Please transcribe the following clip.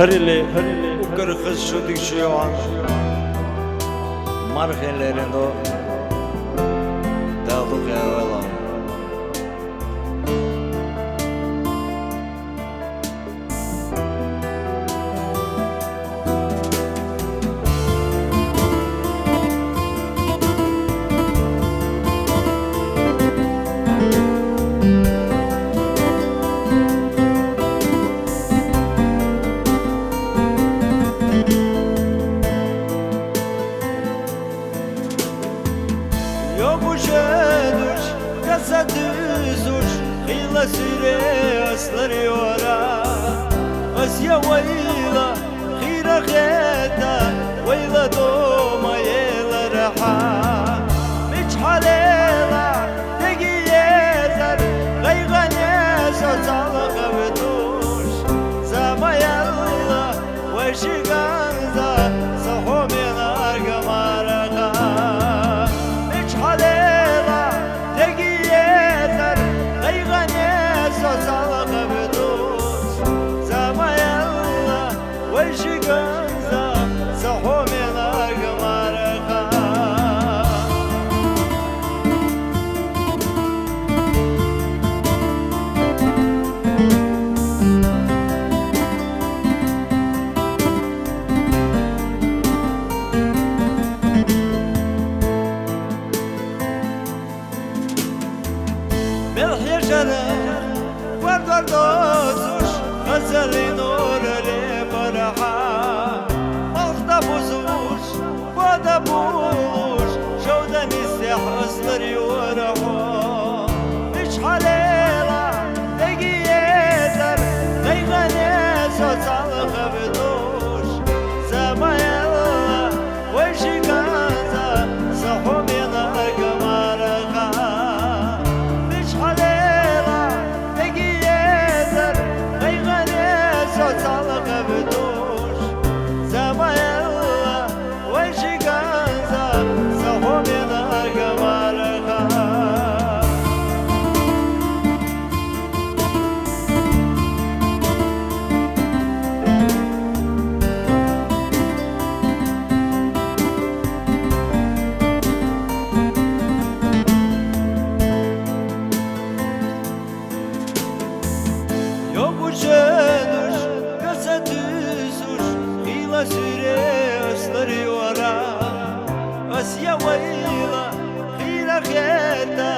هرلي وكرخص شو ديك شيوعا مرخلرندو دادوك يا والله Yokuşeduş, kasa düzuş, hıyla süre aslar yora. Asya vayla, hıyra kheta, vayla doma yela raha. Mich halela, tegi yezer, gaygane sazala kavduş. Zamayalla, veşiganza, sahomena argamaraga. Guardados غزل نور لفرحة أخطب وزوج ودبوش شودا نسيح أصدر يورحو مش حليلة تجي يزر غيغني صوت على خبدوش زما يلا وشي كانزا صحو من القمارغة مش حليلة تجي يزر غيغني صوت على خبدوش زما يلا وشي كانزا صحو من القمارغة Yokuşeduş, kasa düzuş, hıyla süre aslar yora. Asya vayla, hıyra kheta,